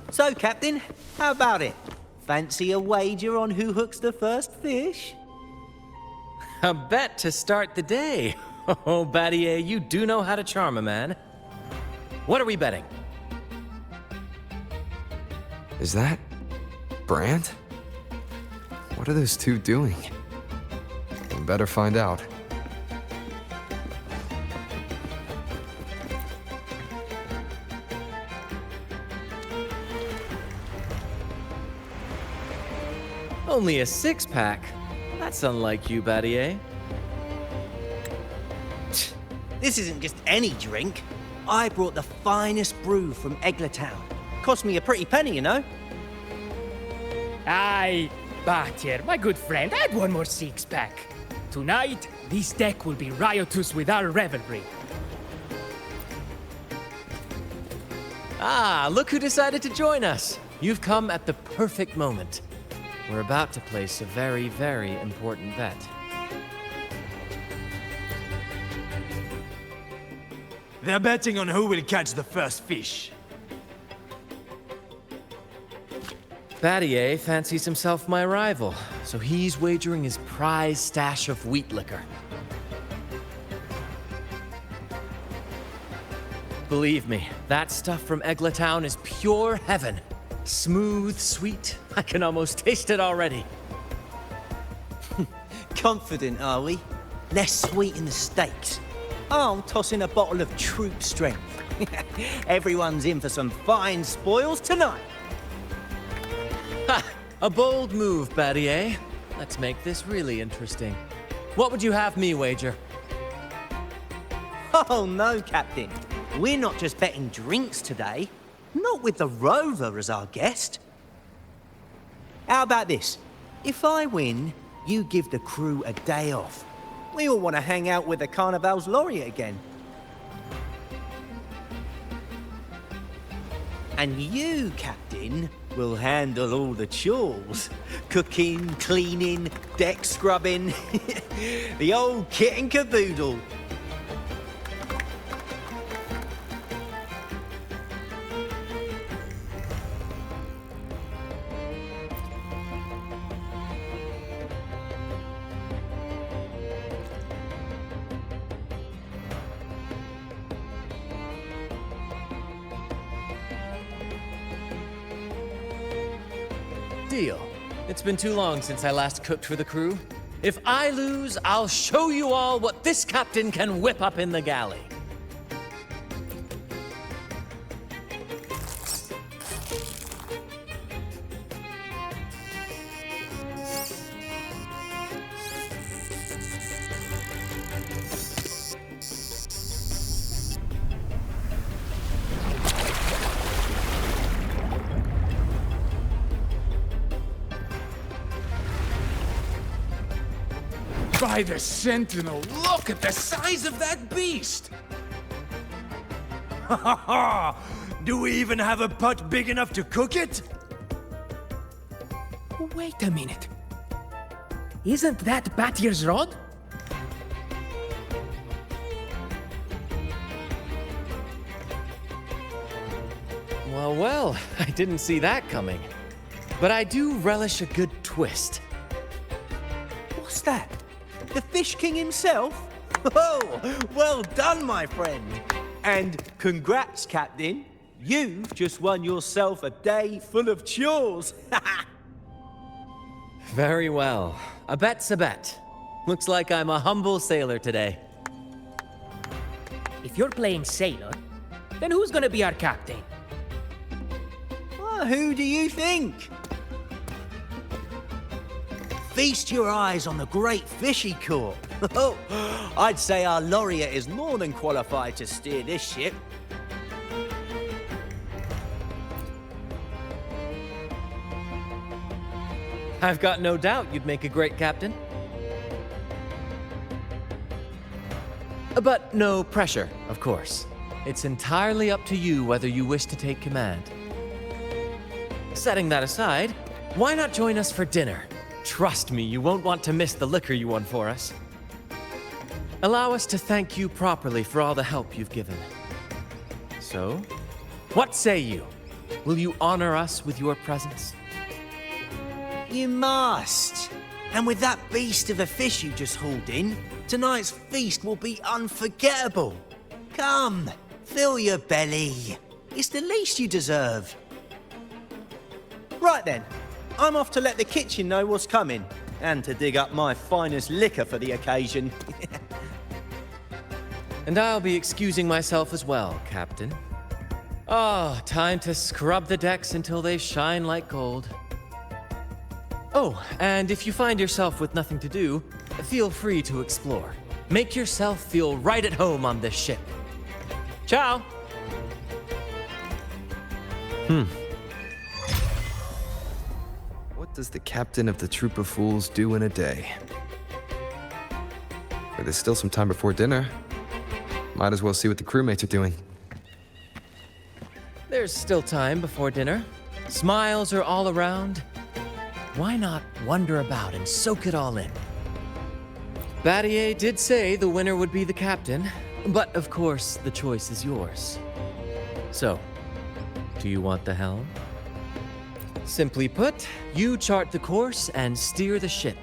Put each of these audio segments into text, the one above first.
So, Captain, how about it? Fancy a wager on who hooks the first fish? A bet to start the day. Oh, Battier, you do know how to charm a man. What are we betting? Is that Brant? What are those two doing? We better find out. Only a six-pack. That's unlike you, Battier. This isn't just any drink. I brought the finest brew from Egla town. Cost me a pretty penny, you know. Aye, Battier, my good friend, add one more six-pack. Tonight, this deck will be riotous with our revelry. Ah, look who decided to join us. You've come at the perfect moment. We're about to place a very, very important bet. They're betting on who will catch the first fish. Battier fancies himself my rival, so he's wagering his prize stash of wheat liquor. Believe me, that stuff from Egla town is pure heaven. Smooth, sweet. I can almost taste it already. Confident, are we? Less sweet in the steaks. I'll toss in a bottle of Troupe strength. Everyone's in for some fine spoils tonight. Ha! A bold move, Battier. Let's make this really interesting. What would you have me wager? Oh no, Captain. We're not just betting drinks today. Not with the Rover as our guest. How about this? If I win, you give the crew a day off. We all want to hang out with the Carnival's laureate again. And you, Captain, will handle all the chores. Cooking, cleaning, deck scrubbing. The old kit and caboodle. Deal. It's been too long since I last cooked for the crew. If I lose, I'll show you all what this captain can whip up in the galley. By the Sentinel, look at the size of that beast! Ha ha ha! Do we even have a pot big enough to cook it? Wait a minute. Isn't that Battier's rod? Well, well, I didn't see that coming. But I do relish a good twist. What's that? The Fish King himself? Oh, well done, my friend. And congrats, Captain. You've just won yourself a day full of chores. Very well. A bet's a bet. Looks like I'm a humble sailor today. If you're playing sailor, then who's gonna be our captain? Well, who do you think? Feast your eyes on the great fish he caught. Oh, I'd say our laureate is more than qualified to steer this ship. I've got no doubt you'd make a great captain. But no pressure, of course. It's entirely up to you whether you wish to take command. Setting that aside, why not join us for dinner? Trust me, you won't want to miss the liquor you won for us. Allow us to thank you properly for all the help you've given. So, what say you? Will you honor us with your presence? You must. And with that beast of a fish you just hauled in, tonight's feast will be unforgettable. Come, fill your belly. It's the least you deserve. Right then, I'm off to let the kitchen know what's coming, and to dig up my finest liquor for the occasion. And I'll be excusing myself as well, Captain. Oh, time to scrub the decks until they shine like gold. Oh, and if you find yourself with nothing to do, feel free to explore. Make yourself feel right at home on this ship. Ciao! What does the captain of the Troupe of Fools do in a day? But there's still some time before dinner. Might as well see what the crewmates are doing. There's still time before dinner. Smiles are all around. Why not wander about and soak it all in? Battier did say the winner would be the captain, but of course the choice is yours. So, do you want the helm? Simply put, you chart the course and steer the ship.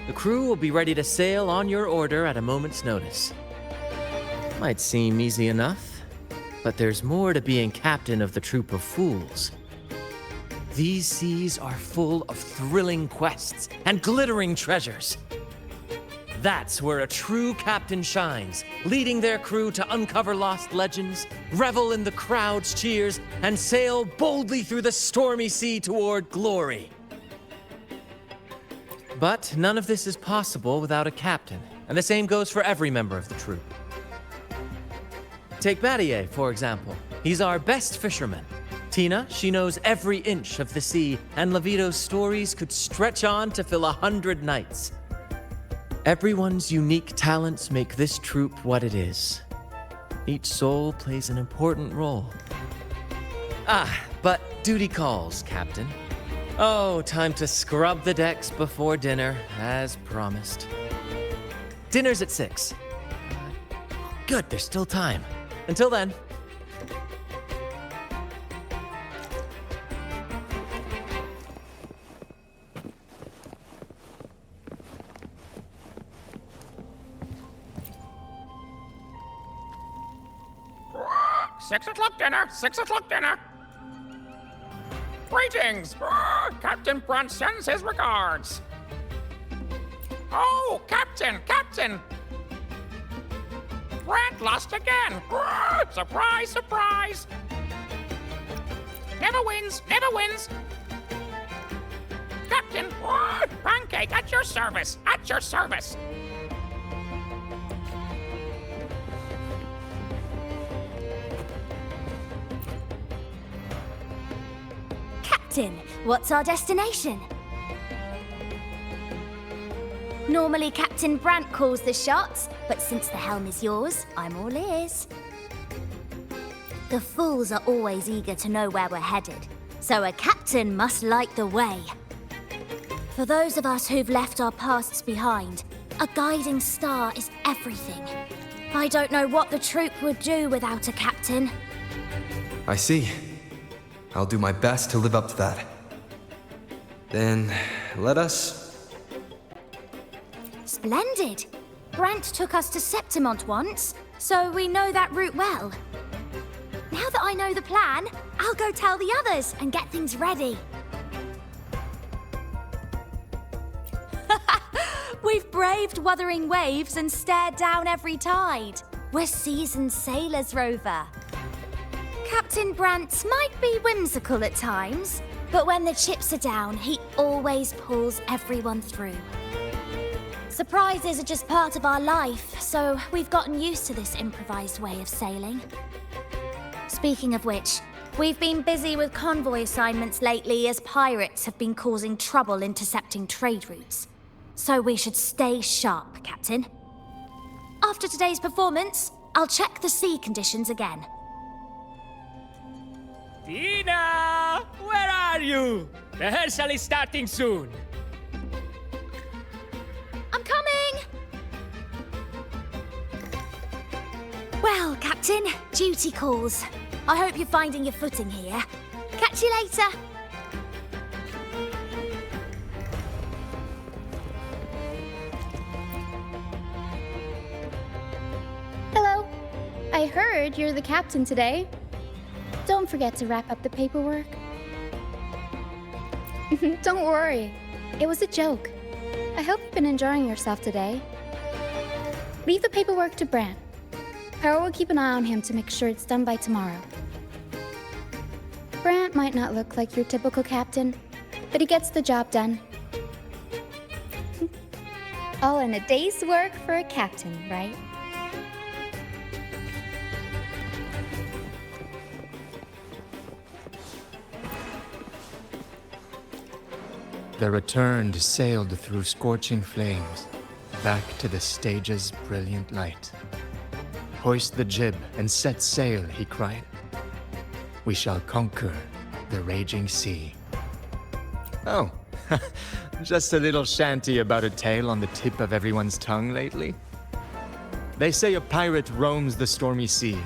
The crew will be ready to sail on your order at a moment's notice. Might seem easy enough, but there's more to being captain of the Troupe of Fools. These seas are full of thrilling quests and glittering treasures. That's where a true captain shines, leading their crew to uncover lost legends, revel in the crowd's cheers, and sail boldly through the stormy sea toward glory. But none of this is possible without a captain, and the same goes for every member of the troupe. Take Battier, for example. He's our best fisherman. Tina, she knows every inch of the sea, and Levito's stories could stretch on to fill 100 nights. Everyone's unique talents make this troupe what it is. Each soul plays an important role. But duty calls, Captain. Oh, time to scrub the decks before dinner, as promised. Dinner's at 6. Good, there's still time. Until then. Six o'clock dinner! 6 o'clock dinner! Greetings! Captain Brant sends his regards! Oh, Captain! Captain! Brant lost again! Surprise, surprise! Never wins! Never wins! Captain! Pancake at your service! At your service! Captain, what's our destination? Normally Captain Brant calls the shots, but since the helm is yours, I'm all ears. The fools are always eager to know where we're headed, so a captain must light the way. For those of us who've left our pasts behind, a guiding star is everything. I don't know what the troupe would do without a captain. I see. I'll do my best to live up to that. Then, let us... Splendid! Brant took us to Septimont once, so we know that route well. Now that I know the plan, I'll go tell the others and get things ready. We've braved Wuthering waves and stared down every tide. We're seasoned sailors, Rover. Captain Brant might be whimsical at times, but when the chips are down, he always pulls everyone through. Surprises are just part of our life, so we've gotten used to this improvised way of sailing. Speaking of which, we've been busy with convoy assignments lately as pirates have been causing trouble intercepting trade routes. So we should stay sharp, Captain. After today's performance, I'll check the sea conditions again. Tina! Where are you? Rehearsal is starting soon. I'm coming! Well, Captain, duty calls. I hope you're finding your footing here. Catch Catch you later. Hello. I heard you're the captain today. Don't forget to wrap up the paperwork. Don't worry. It was a joke. I hope you've been enjoying yourself today. Leave the paperwork to Brant. Power will keep an eye on him to make sure it's done by tomorrow. Brant might not look like your typical captain, but he gets the job done. All in a day's work for a captain, right? The Returned sailed through scorching flames, back to the stage's brilliant light. Hoist the jib and set sail, he cried. We shall conquer the raging sea. Oh, just a little shanty about a tale on the tip of everyone's tongue lately. They say a pirate roams the stormy sea,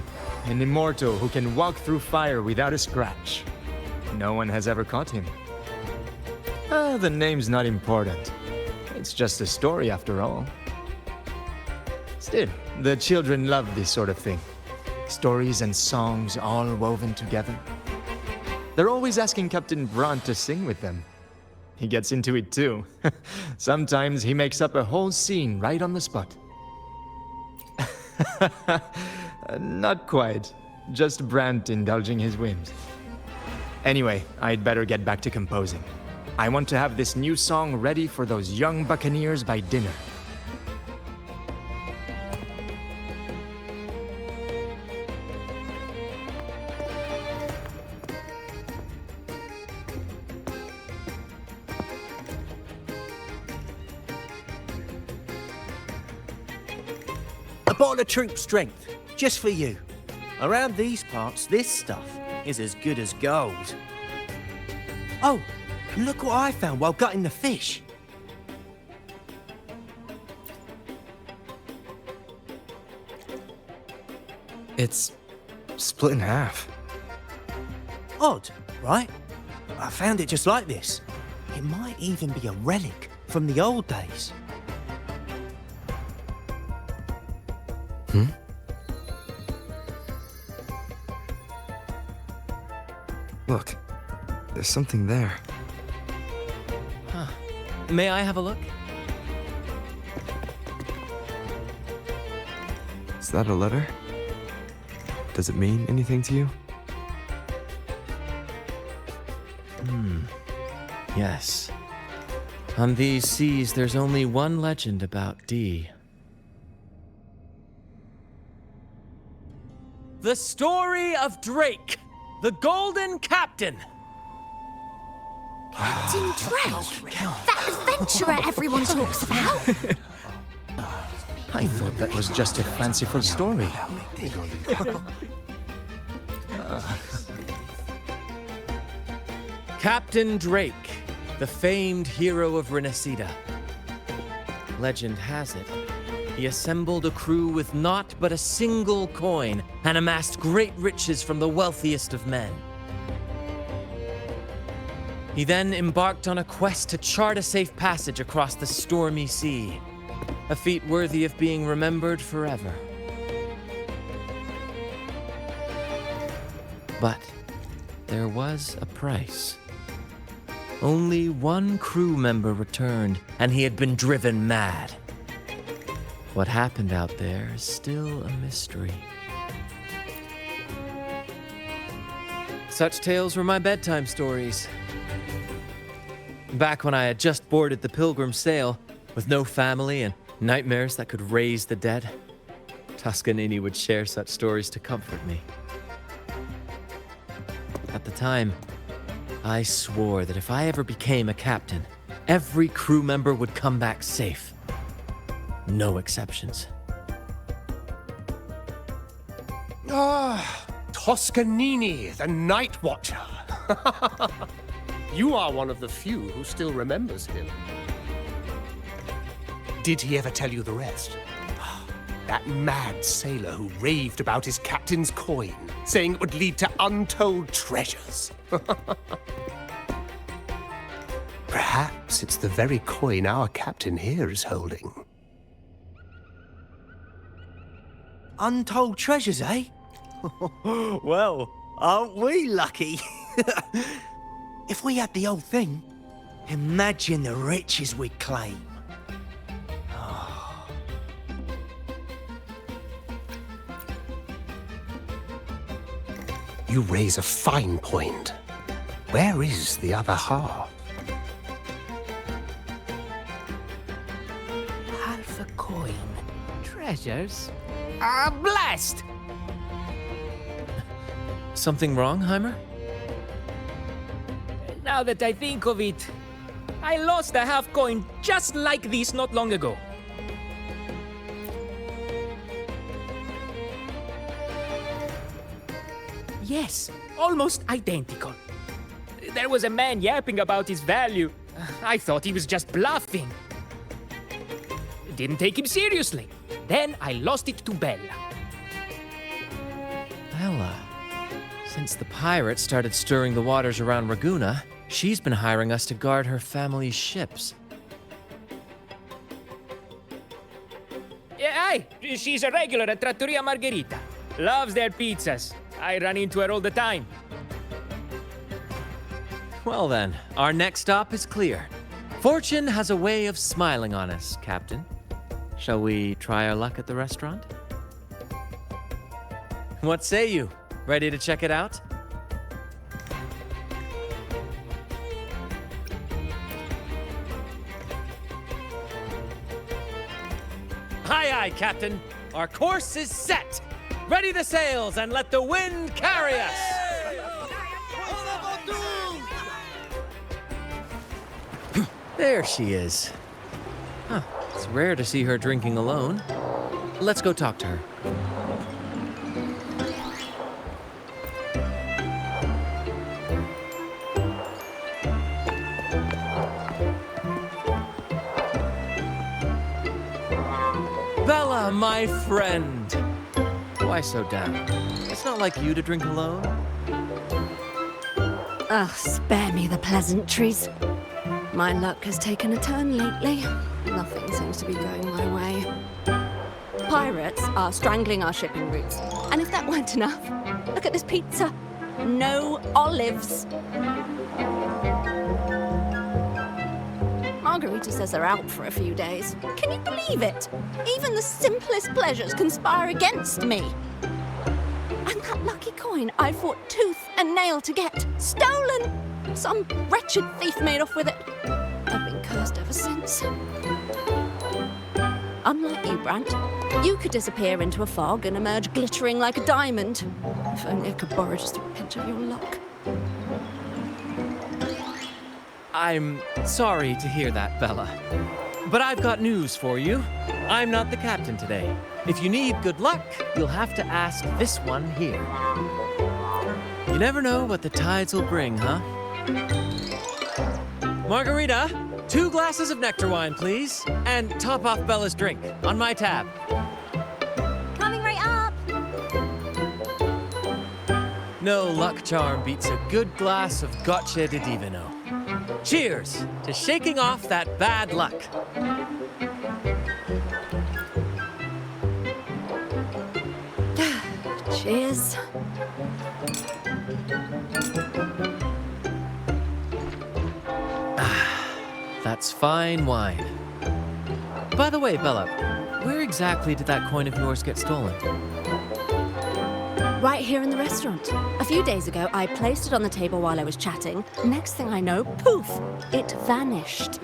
an immortal who can walk through fire without a scratch. No one has ever caught him. The name's not important. It's just a story after all. Still, the children love this sort of thing. Stories and songs all woven together. They're always asking Captain Brant to sing with them. He gets into it too. Sometimes he makes up a whole scene right on the spot. Not quite. Just Brant indulging his whims. Anyway, I'd better get back to composing. I want to have this new song ready for those young buccaneers by dinner. A bottle of Troupe strength, just for you. Around these parts, this stuff is as good as gold. Oh, and look what I found while gutting the fish. It's split in half. Odd, right? I found it just like this. It might even be a relic from the old days. Look, there's something there. May I have a look? Is that a letter? Does it mean anything to you? Yes. On these seas, there's only one legend about Dee. The story of Drake, the Golden Captain. Captain Drake, that adventurer everyone talks about. I thought that was just a fanciful story. Captain Drake, the famed hero of Resonators. Legend has it, he assembled a crew with naught but a single coin and amassed great riches from the wealthiest of men. He then embarked on a quest to chart a safe passage across the stormy sea, a feat worthy of being remembered forever. But there was a price. Only one crew member returned, and he had been driven mad. What happened out there is still a mystery. Such tales were my bedtime stories. Back when I had just boarded the Pilgrim sail, with no family and nightmares that could raise the dead, Toscanini would share such stories to comfort me. At the time, I swore that if I ever became a captain, every crew member would come back safe. No exceptions. Toscanini, the Night Watcher. You are one of the few who still remembers him. Did he ever tell you the rest? That mad sailor who raved about his captain's coin, saying it would lead to untold treasures. Perhaps it's the very coin our captain here is holding. Untold treasures, eh? Well, aren't we lucky? If we had the whole thing, imagine the riches we'd claim. You raise a fine point. Where is the other half? Half a coin. Treasures? Blast! Something wrong, Heimer? Now that I think of it, I lost a half coin just like this not long ago. Yes, almost identical. There was a man yapping about his value. I thought he was just bluffing. Didn't take him seriously. Then I lost it to Bella. Bella. Since the pirates started stirring the waters around Raguna, she's been hiring us to guard her family's ships. Yeah, aye, she's a regular at Trattoria Margherita. Loves their pizzas. I run into her all the time. Well then, our next stop is clear. Fortune has a way of smiling on us, Captain. Shall we try our luck at the restaurant? What say you? Ready to check it out? Aye, aye, Captain. Our course is set. Ready the sails and let the wind carry us. There she is. Huh, it's rare to see her drinking alone. Let's go talk to her. Bella, my friend. Why so down? It's not like you to drink alone. Ugh, spare me the pleasantries. My luck has taken a turn lately. Nothing seems to be going my way. Pirates are strangling our shipping routes. And if that weren't enough, look at this pizza. No olives. Margherita says they're out for a few days. Can you believe it? Even the simplest pleasures conspire against me. And that lucky coin I fought tooth and nail to get, stolen! Some wretched thief made off with it. I've been cursed ever since. Unlike you, Brant, you could disappear into a fog and emerge glittering like a diamond. If only I could borrow just a pinch of your luck. I'm sorry to hear that, Bella. But I've got news for you. I'm not the captain today. If you need good luck, you'll have to ask this one here. You never know what the tides will bring, huh? Margarita, 2 glasses of nectar wine, please. And top off Bella's drink on my tab. Coming right up. No luck charm beats a good glass of gocce di divino. Cheers to shaking off that bad luck. Cheers. That's fine wine. By the way, Bella, where exactly did that coin of yours get stolen? Right here in the restaurant. A few days ago, I placed it on the table while I was chatting. Next thing I know, poof, it vanished.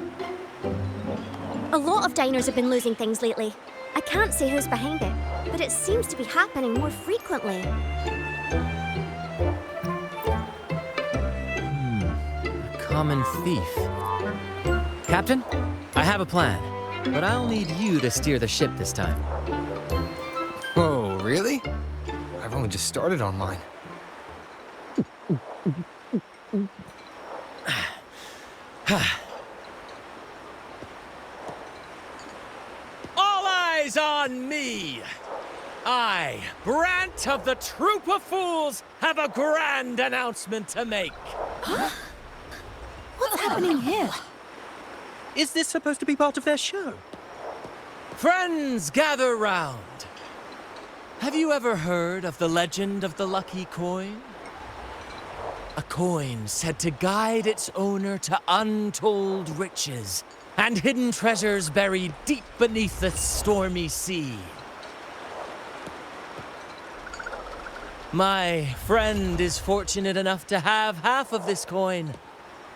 A lot of diners have been losing things lately. I can't say who's behind it, but it seems to be happening more frequently. A common thief. Captain, I have a plan, but I'll need you to steer the ship this time. Oh, really? I've only just started on mine. All eyes eyes on me! I, Brant of the Troupe of Fools, have a grand announcement to make. What's happening here? Is this supposed to be part of their show? Friends, gather round. Have you ever heard of the legend of the lucky coin? A coin said to guide its owner to untold riches and hidden treasures buried deep beneath the stormy sea. My friend is fortunate enough to have half of this coin,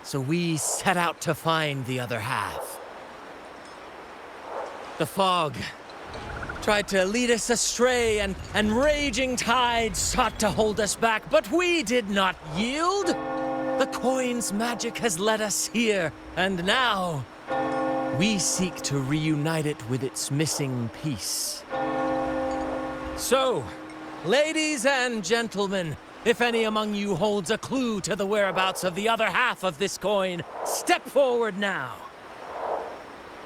so we set out to find the other half. The fog tried to lead us astray, and raging tides sought to hold us back, but we did not yield. The coin's magic has led us here, and now we seek to reunite it with its missing piece. So, ladies and gentlemen, if any among you holds a clue to the whereabouts of the other half of this coin, step forward now.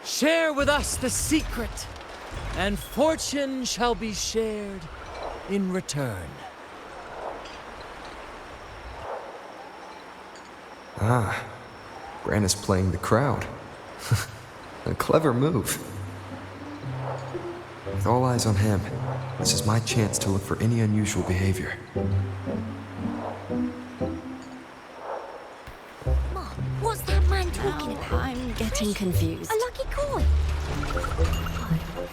Share with us the secret, and fortune shall be shared in return. Ah, Brant is playing the crowd. A clever move. With all eyes on him, this is my chance to look for any unusual behavior. Mom, what's that man talking about? I'm getting confused. A lucky coin?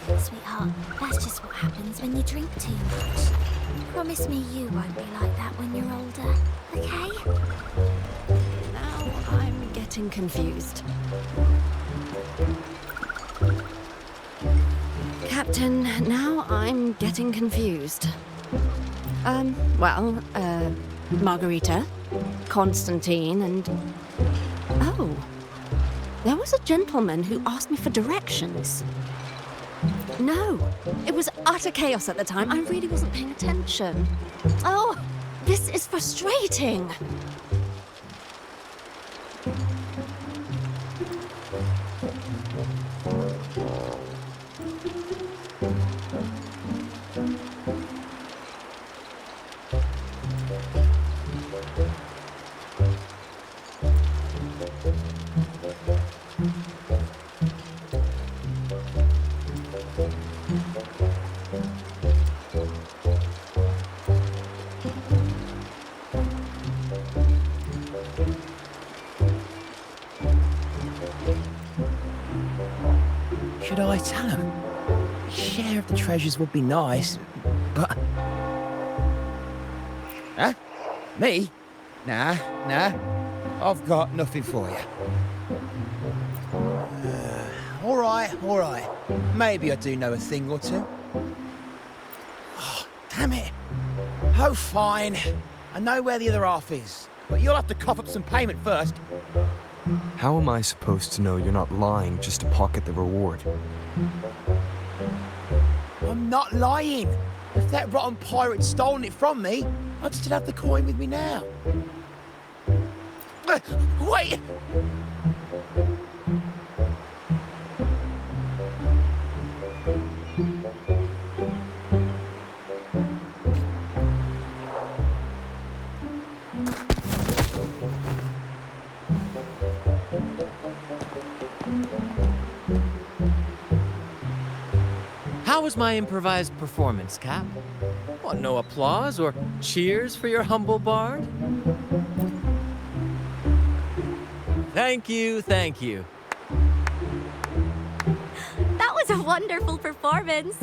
Oh, sweetheart, that's just what happens when you drink too much. Promise me you won't be like that when you're older, okay? Now I'm getting confused. Captain, now I'm getting confused. Margherita, Constantine, and... Oh, there was a gentleman who asked me for directions. No, it was utter chaos at the time. I really wasn't paying attention. Oh, this is frustrating. Should I tell him? Share of the treasures would be nice, but... Huh? Me? Nah. I've got nothing for you. All right. Maybe I do know a thing or two. Oh, damn it. Oh, fine. I know where the other half is, but you'll have to cough up some payment first. How am I supposed to know you're not lying just to pocket the reward? I'm not lying. If that rotten pirate'd stolen it from me, I'd still have the coin with me now. Wait! How was my improvised performance, Cap? Want no applause or cheers for your humble bard? Thank you. That was a wonderful performance.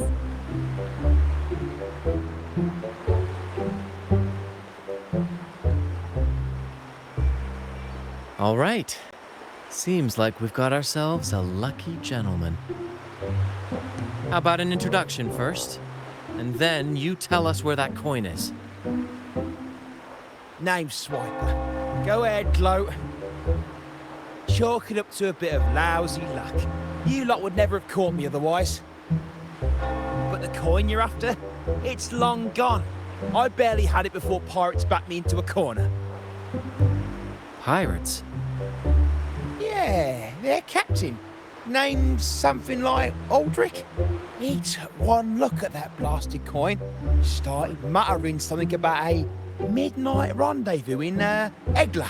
All right. Seems like we've got ourselves a lucky gentleman. How about an introduction first? And then you tell us where that coin is. Name Swiper. Go ahead, gloat. Chalk it up to a bit of lousy luck. You lot would never have caught me otherwise. But the coin you're after? It's long gone. I barely had it before pirates backed me into a corner. Pirates? Yeah, their captain. Named something like Aldric. He took one look at that blasted coin, started muttering something about a midnight rendezvous in Egla.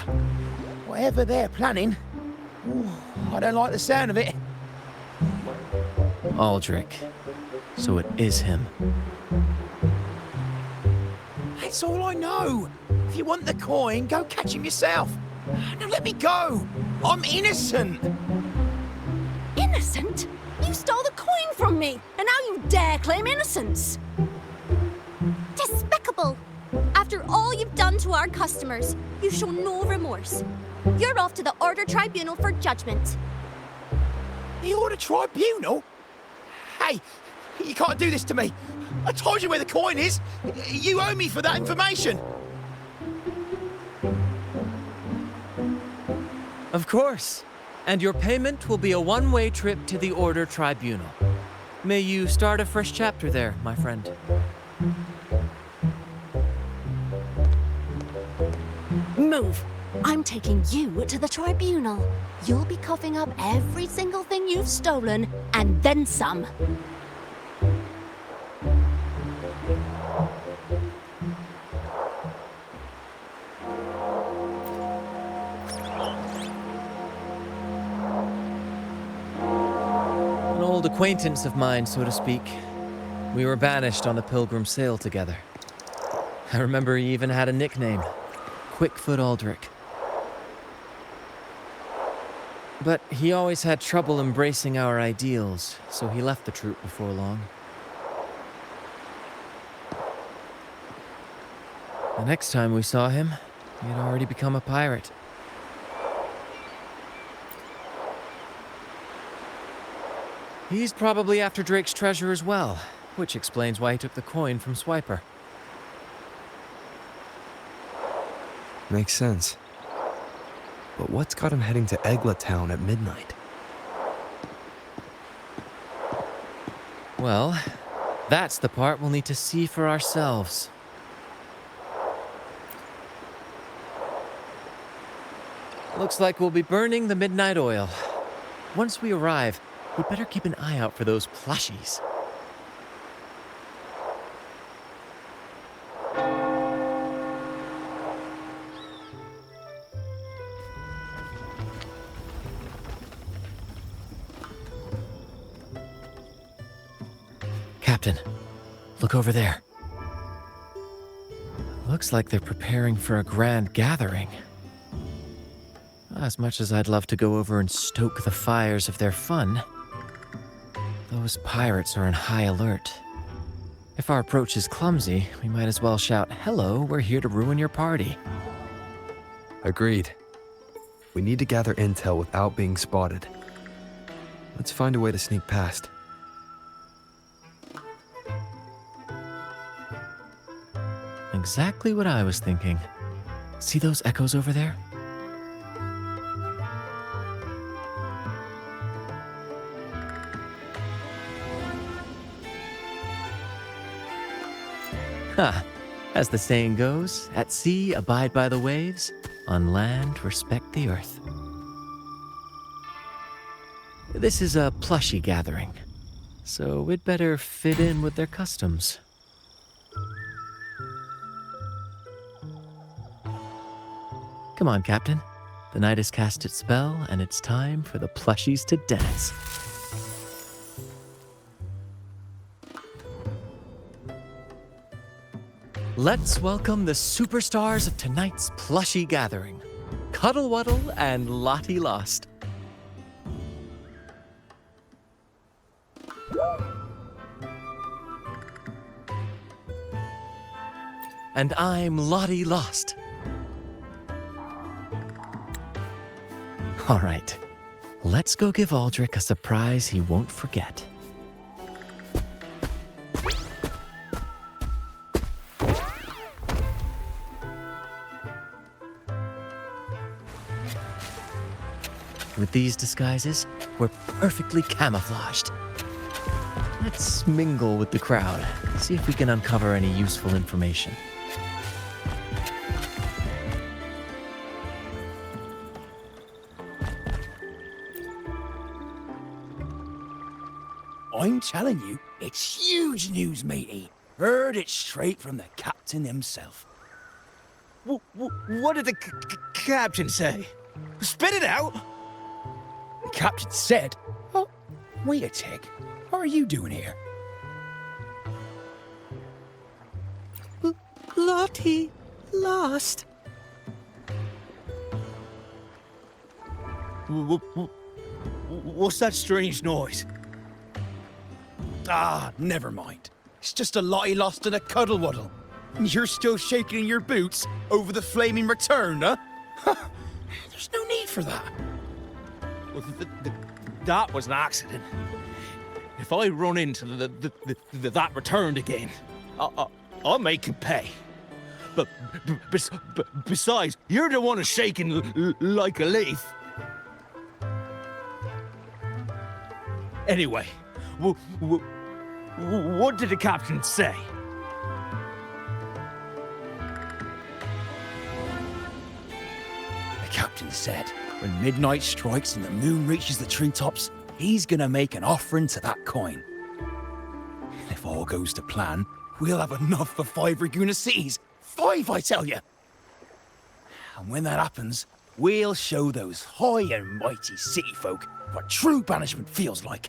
Whatever they're planning, ooh, I don't like the sound of it. Aldric. So it is him. That's all I know. If you want the coin, go catch him yourself. Now let me go. I'm innocent. Innocent? You stole the coin from me, and now you dare claim innocence. Despicable! After all you've done to our customers, you show no remorse. You're off to the Order Tribunal for judgment. The Order Tribunal? Hey, you can't do this to me. I told you where the coin is. You owe me for that information. Of course. And your payment will be a one-way trip to the Order Tribunal. May you start a fresh chapter there, my friend. Move. I'm taking you to the tribunal. You'll be coughing up every single thing you've stolen, and then some. An old acquaintance of mine, so to speak. We were banished on a pilgrim sail together. I remember he even had a nickname, Quickfoot Aldric. But he always had trouble embracing our ideals, so he left the troupe before long. The next time we saw him, he had already become a pirate. He's probably after Drake's treasure as well, which explains why he took the coin from Swiper. Makes sense. But what's got him heading to Egla town at midnight? Well, that's the part we'll need to see for ourselves. Looks like we'll be burning the midnight oil. Once we arrive, we'd better keep an eye out for those plushies. Captain, look over there. Looks like they're preparing for a grand gathering. As much as I'd love to go over and stoke the fires of their fun, those pirates are on high alert. If our approach is clumsy, we might as well shout, "Hello, we're here to ruin your party." Agreed. We need to gather intel without being spotted. Let's find a way to sneak past. Exactly what I was thinking. See those echoes over there? Ha! As the saying goes, at sea abide by the waves, on land respect the earth. This is a plushie gathering, so we'd better fit in with their customs. Come on, Captain. The night has cast its spell, and it's time for the plushies to dance. Let's welcome the superstars of tonight's plushie gathering, Cuddle Wuddle and Lottie Lost. And I'm Lottie Lost. All right, let's go give Aldric a surprise he won't forget. With these disguises, we're perfectly camouflaged. Let's mingle with the crowd, see if we can uncover any useful information. I'm telling you, it's huge news, matey. Heard it straight from the captain himself. What did the captain say? Spit it out! The captain said... Oh, wait a tick. What are you doing here? Lottie, lost. What's that strange noise? Ah, never mind. It's just a Lottie lost in a cuddle-wuddle. And you're still shaking in your boots over the flaming return, huh? There's no need for that. Well, that was an accident. If I run into that returned again, I'll make you pay. But besides, you're the one who's shaking like a leaf. Anyway, what did the captain say? The captain said, when midnight strikes and the moon reaches the treetops, he's gonna make an offering to that coin. And if all goes to plan, we'll have enough for 5 Raguna cities. 5, I tell you! And when that happens, we'll show those high and mighty city folk what true banishment feels like.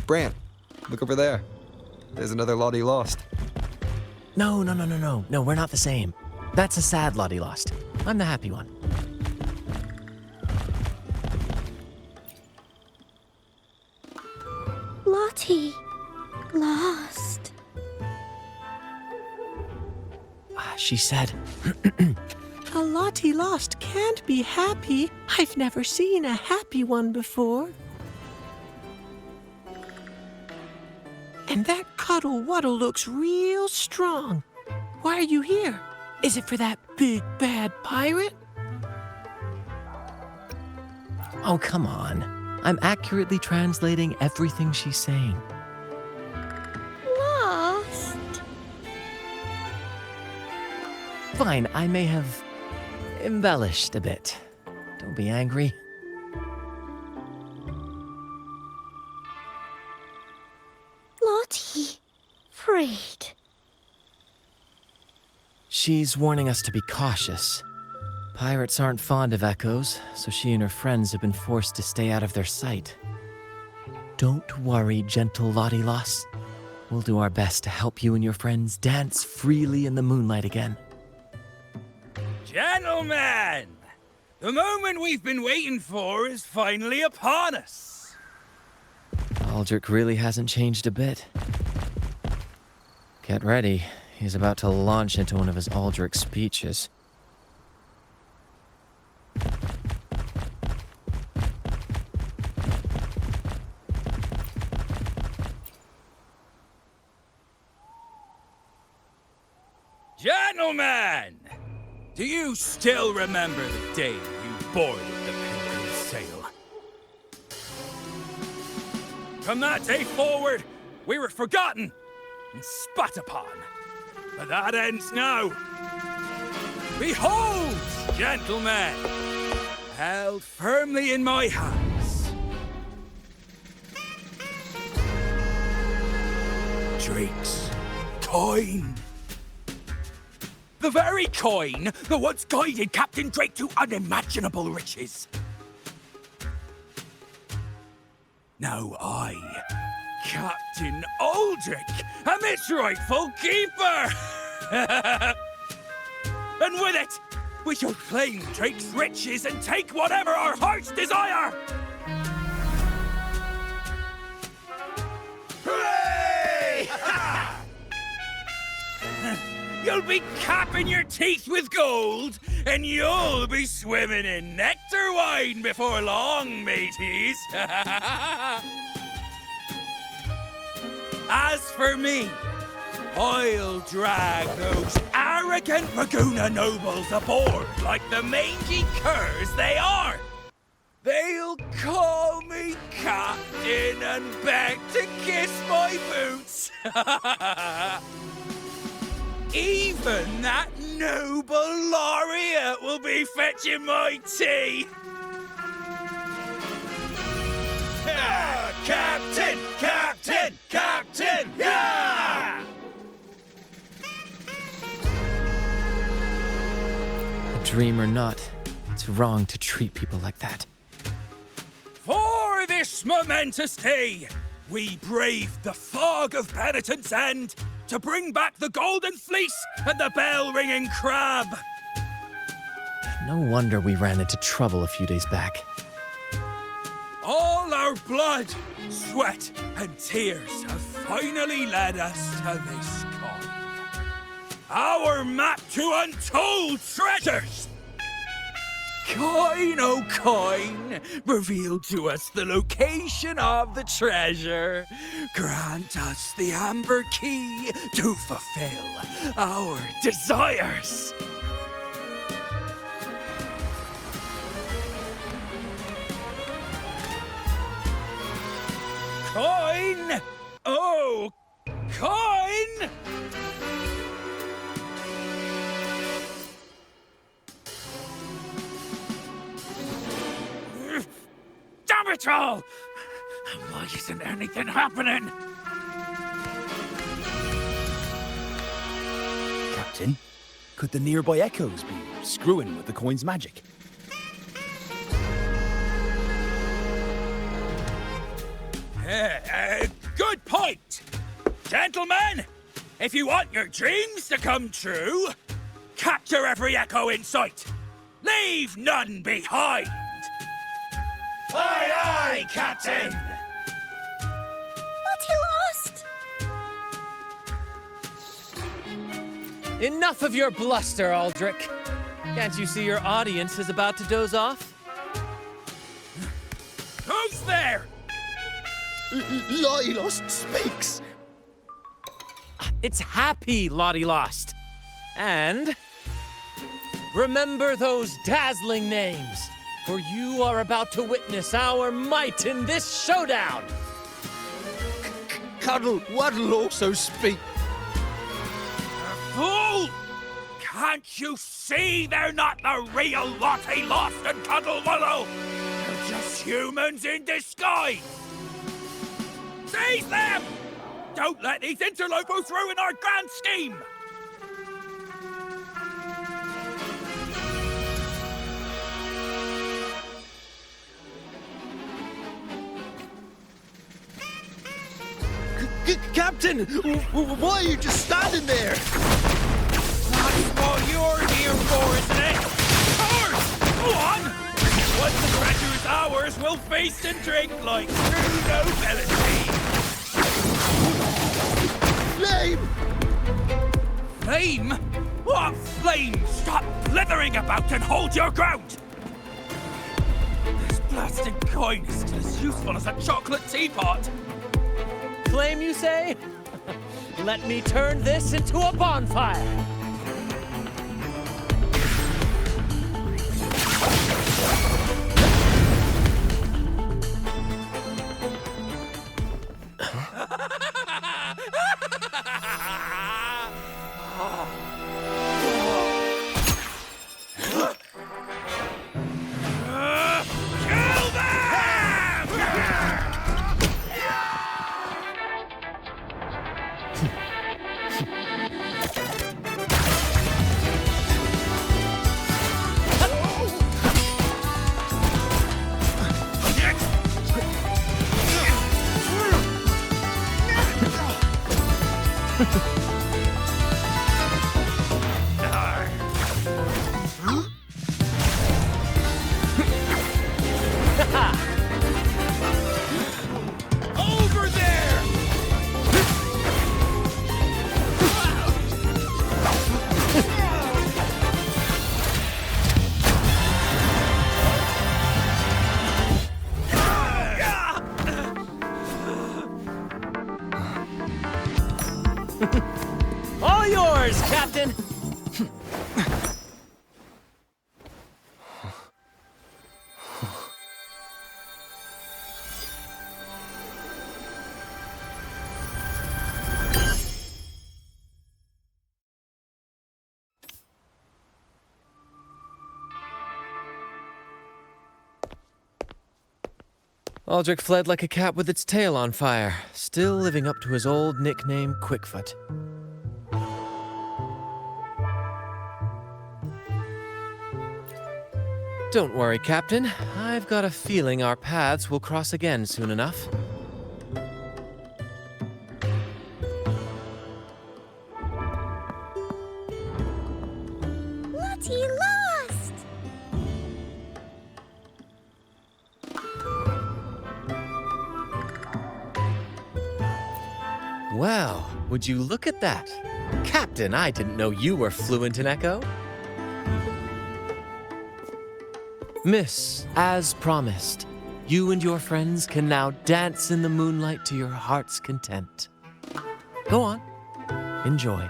Brant, look over there. There's another Lottie lost. No, we're not the same. That's a sad Lottie lost. I'm the happy one. Lottie. Lost. She said... A Lottie lost can't be happy. I've never seen a happy one before. And that cuddle-wuddle looks real strong. Why are you here? Is it for that big, bad pirate? Oh, come on. I'm accurately translating everything she's saying. Lost. Fine, I may have embellished a bit. Don't be angry. Lottie. Freed. She's warning us to be cautious. Pirates aren't fond of echoes, so she and her friends have been forced to stay out of their sight. Don't worry, gentle Lottie Loss. We'll do our best to help you and your friends dance freely in the moonlight again. Gentlemen! The moment we've been waiting for is finally upon us. Aldric really hasn't changed a bit. Get ready. He's about to launch into one of his Aldric speeches. Gentlemen! Do you still remember the day you boarded the Pilgrim's sail? From that day forward, we were forgotten and spat upon. But that ends now. Behold, gentlemen, held firmly in my hands, Drake's coin. The very coin that once guided Captain Drake to unimaginable riches. Now I, Captain Aldric, am its rightful keeper! And with it, we shall claim Drake's riches and take whatever our hearts desire! Hooray! You'll be capping your teeth with gold, and you'll be swimming in nectar wine before long, mateys. As for me, I'll drag those arrogant Raguna nobles aboard like the mangy curs they are. They'll call me captain and beg to kiss my boots. Even that noble laureate will be fetching my tea. Captain! Captain! Captain! Yeah! A dream or not, it's wrong to treat people like that. For this momentous day, we braved the fog of penitence and to bring back the golden fleece and the bell-ringing crab. No wonder we ran into trouble a few days back. All our blood, sweat, and tears have finally led us to this coin. Our map to untold treasures! Coin, oh coin, reveal to us the location of the treasure. Grant us the amber key to fulfill our desires. Coin! Oh, coin! Damn it all! Why isn't anything happening? Captain, could the nearby echoes be screwing with the coin's magic? Good point! Gentlemen, if you want your dreams to come true, capture every echo in sight. Leave none behind! Aye, aye, Captain! But he lost! Enough of your bluster, Aldric. Can't you see your audience is about to doze off? Who's there? Lottie Lost speaks. It's happy Lottie lost. And remember those dazzling names, for you are about to witness our might in this showdown. Cuddle Waddle also speak. Fool! Can't you see they're not the real Lottie Lost and Cuddle Wallow? They're just humans in disguise! Seize them! Don't let these interlopers ruin our grand scheme! Captain, why are you just standing there? That's what you're here for, isn't it? Course! Go on! Once the treasure is ours, we'll feast and drink like true nobility! Flame! Flame? What flame? Stop blithering about and hold your ground! This blasted coin is still as useful as a chocolate teapot! Flame, you say? Let me turn this into a bonfire. Over there! All yours, Captain! Aldric fled like a cat with its tail on fire, still living up to his old nickname, Quickfoot. Don't worry, Captain. I've got a feeling our paths will cross again soon enough. Bloody lost! Well, would you look at that? Captain, I didn't know you were fluent in Echo. Miss, as promised, you and your friends can now dance in the moonlight to your heart's content. Go on, enjoy.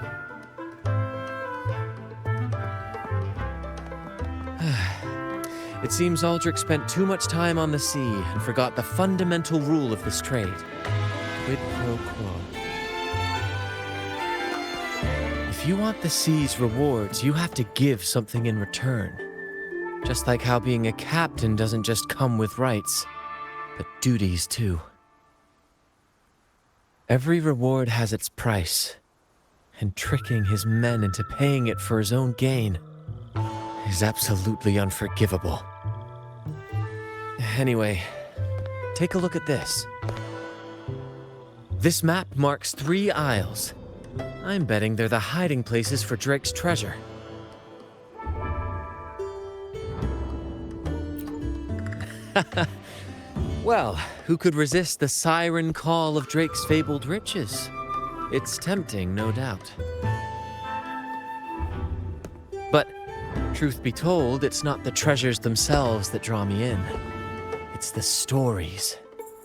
It seems Aldric spent too much time on the sea and forgot the fundamental rule of this trade. Quid pro quo. If you want the sea's rewards, you have to give something in return. Just like how being a captain doesn't just come with rights, but duties too. Every reward has its price, and tricking his men into paying it for his own gain is absolutely unforgivable. Anyway, take a look at this. This map marks 3 isles. I'm betting they're the hiding places for Drake's treasure. Well, who could resist the siren call of Drake's fabled riches? It's tempting, no doubt. But, truth be told, it's not the treasures themselves that draw me in. It's the stories,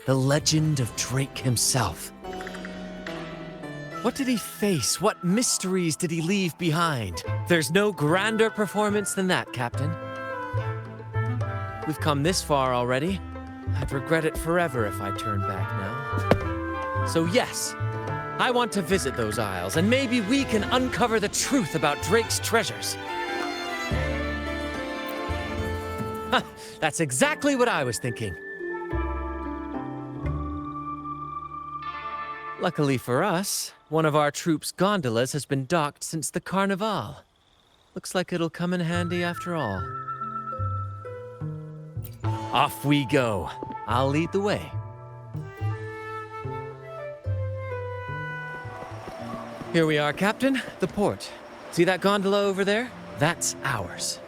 the legend of Drake himself. What did he face? What mysteries did he leave behind? There's no grander performance than that, Captain. We've come this far already. I'd regret it forever if I turned back now. So yes, I want to visit those isles, and maybe we can uncover the truth about Drake's treasures. Ha! That's exactly what I was thinking. Luckily for us, one of our Troupe's gondolas has been docked since the Carnival. Looks like it'll come in handy after all. Off we go. I'll lead the way. Here we are, Captain. The port. See that gondola over there? That's ours.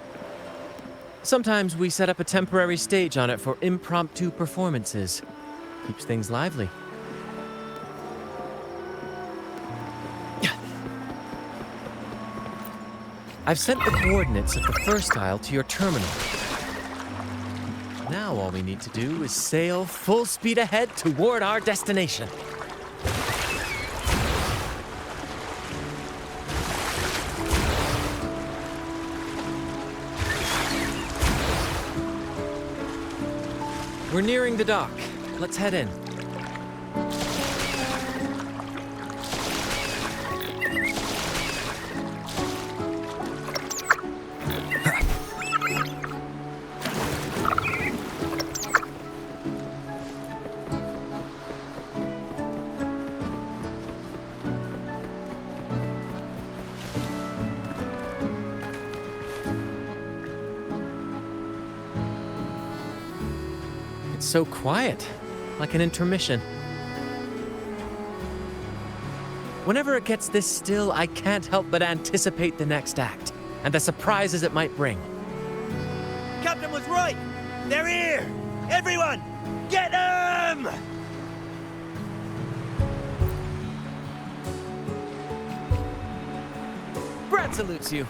Sometimes we set up a temporary stage on it for impromptu performances. Keeps things lively. I've sent the coordinates of the first isle to your terminal. Now all we need to do is sail full speed ahead toward our destination. We're nearing the dock. Let's head in. So quiet, like an intermission. Whenever it gets this still, I can't help but anticipate the next act, and the surprises it might bring. Captain was right! They're here! Everyone, get them! Brant salutes you.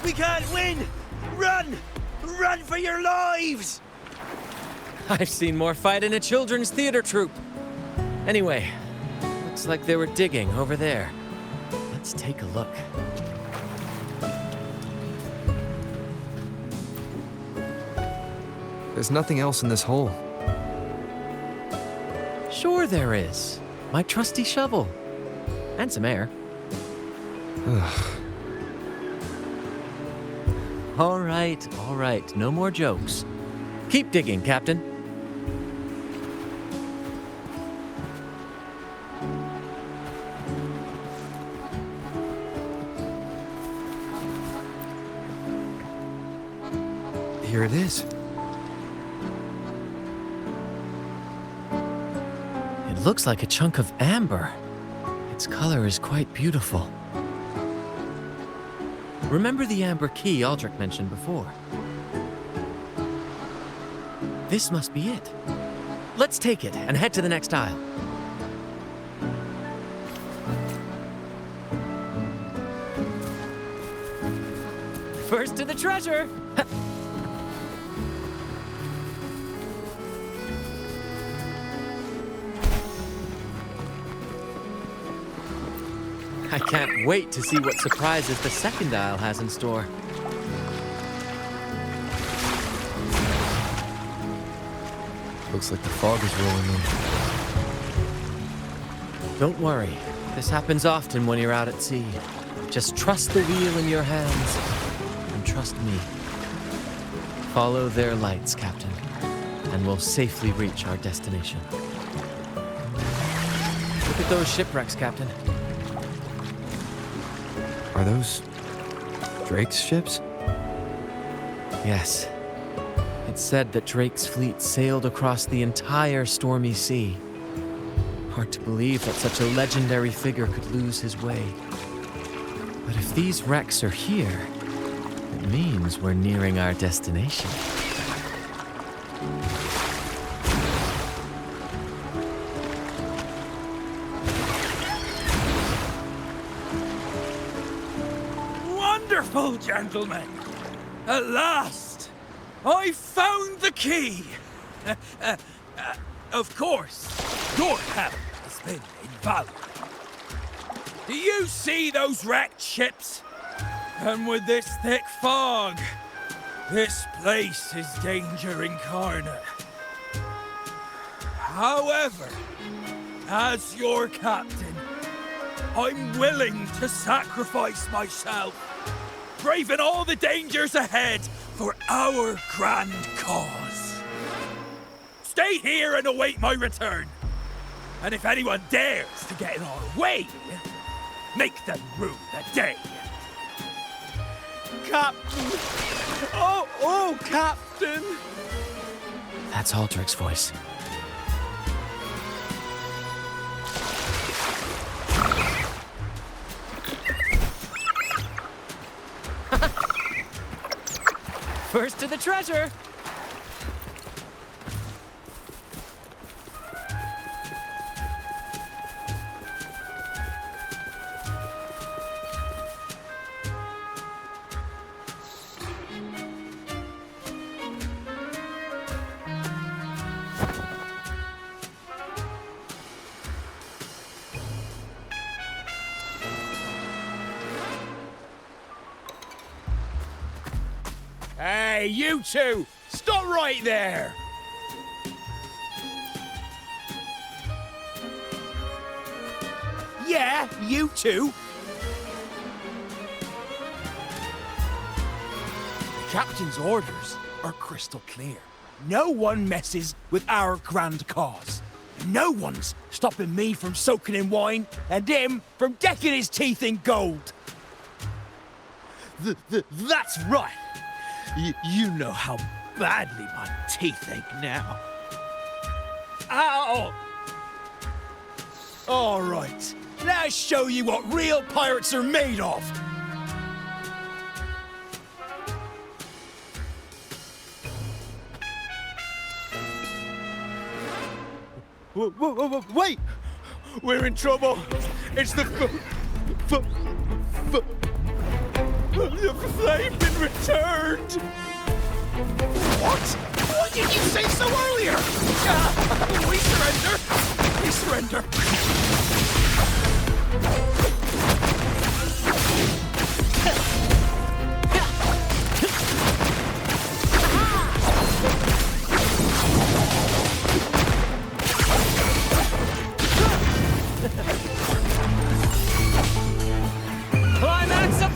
We can't win! Run! Run for your lives! I've seen more fight in a children's theater troupe. Anyway, looks like they were digging over there. Let's take a look. There's nothing else in this hole. Sure there is. My trusty shovel. And some air. All right. No more jokes. Keep digging, Captain. Here it is. It looks like a chunk of amber. Its color is quite beautiful. Remember the amber key Aldric mentioned before? This must be it. Let's take it and head to the next aisle. First to the treasure! I can't wait to see what surprises the second aisle has in store. Looks like the fog is rolling in. Don't worry. This happens often when you're out at sea. Just trust the wheel in your hands, and trust me. Follow their lights, Captain, and we'll safely reach our destination. Look at those shipwrecks, Captain. Are those Drake's ships? Yes. It's said that Drake's fleet sailed across the entire stormy sea. Hard to believe that such a legendary figure could lose his way. But if these wrecks are here, it means we're nearing our destination. Wonderful, gentlemen! At last, I found the key! Of course, your help has been invaluable. Do you see those wrecked ships? And with this thick fog, this place is danger incarnate. However, as your captain, I'm willing to sacrifice myself, braving all the dangers ahead for our grand cause. Stay here and await my return. And if anyone dares to get in our way, make them rue the day. Captain! Oh, Captain! That's Aldric's voice. First to the treasure! Hey, you two! Stop right there! Yeah, you two. The captain's orders are crystal clear. No one messes with our grand cause. No one's stopping me from soaking in wine and him from decking his teeth in gold. That's right! You know how badly my teeth ache now. Ow! All right, let's show you what real pirates are made of. Wait! We're in trouble. It's the they've been returned. What? Why did you say so earlier? We surrender. We surrender.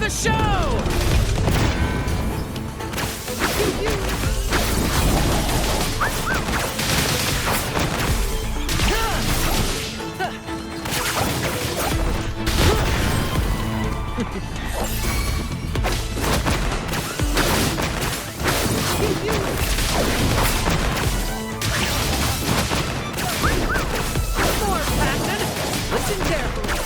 the show! More passion! Listen carefully.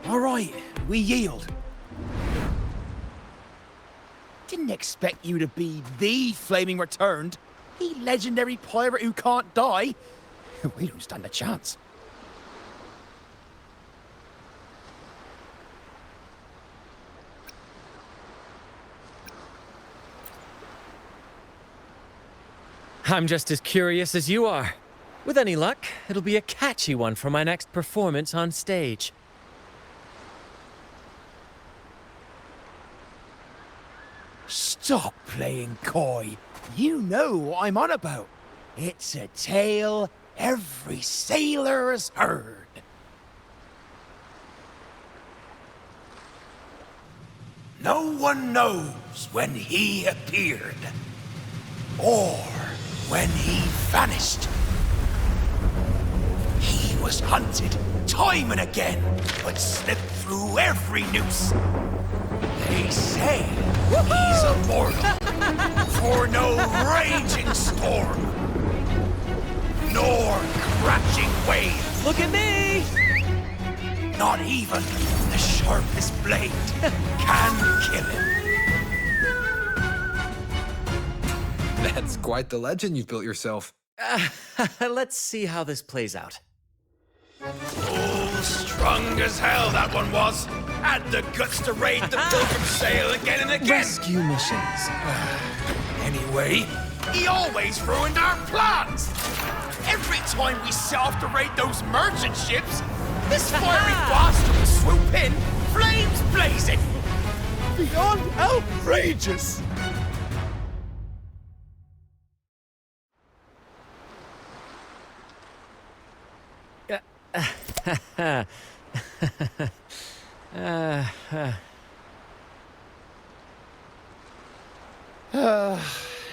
All right, we yield. Didn't expect you to be the Flaming Returned, the legendary pirate who can't die. We don't stand a chance. I'm just as curious as you are. With any luck, it'll be a catchy one for my next performance on stage. Stop playing coy. You know what I'm on about. It's a tale every sailor has heard. No one knows when he appeared, or when he vanished. He was hunted time and again, but slipped through every noose. They say he's immortal, for no raging storm, nor crashing wave. Look at me! Not even the sharpest blade can kill him. That's quite the legend you've built yourself. Let's see how this plays out. Oh, strong as hell that one was. Had the guts to raid the Pilgrim Sail again and again. Rescue missions. Anyway, he always ruined our plans. Every time we set off to raid those merchant ships, this fiery bastard would swoop in, flames blazing. Beyond outrageous.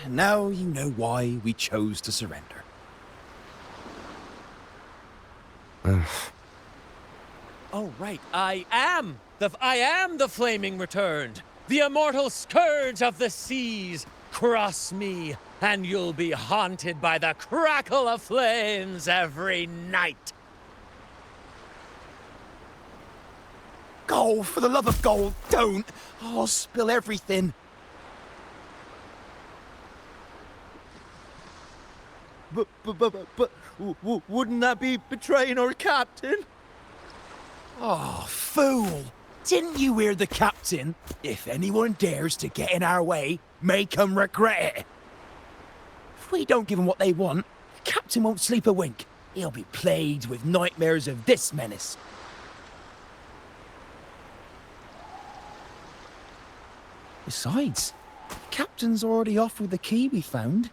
Now you know why we chose to surrender. Oh, right. I am the Flaming Returned, the immortal scourge of the seas. Cross me, and you'll be haunted by the crackle of flames every night. Gold, for the love of gold, don't! I'll spill everything. But wouldn't that be betraying our captain? Oh, fool! Didn't you hear the captain? If anyone dares to get in our way, make 'em regret it. If we don't give them what they want, the captain won't sleep a wink. He'll be plagued with nightmares of this menace. Besides, the captain's already offered the key we found.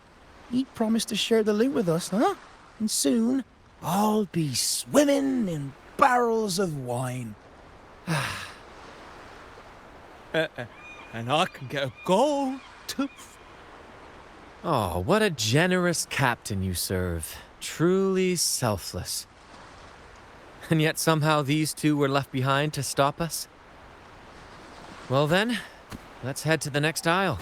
He promised to share the loot with us, huh? And soon, I'll be swimming in barrels of wine. And I can get a gold tooth. Oh, what a generous captain you serve. Truly selfless. And yet somehow these two were left behind to stop us? Well then, let's head to the next aisle.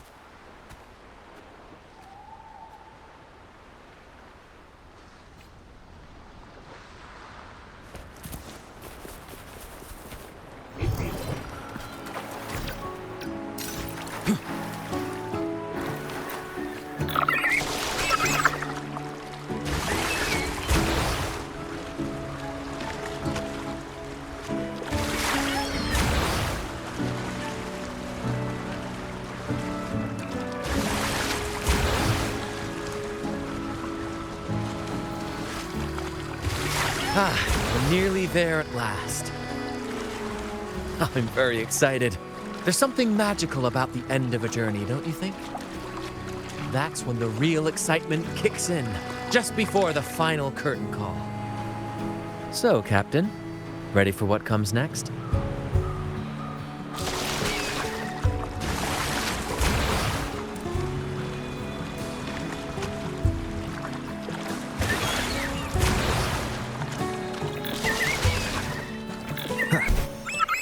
We're nearly there at last. I'm very excited. There's something magical about the end of a journey, don't you think? that's when the real excitement kicks in, just before the final curtain call. So, Captain, ready for what comes next?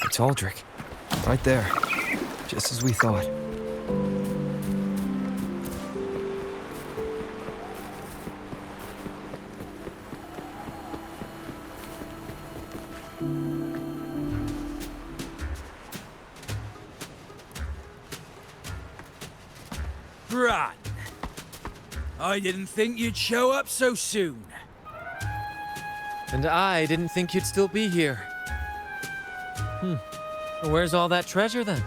It's Aldric. Right there. Just as we thought. Brant, I didn't think you'd show up so soon. And I didn't think you'd still be here. Where's all that treasure then?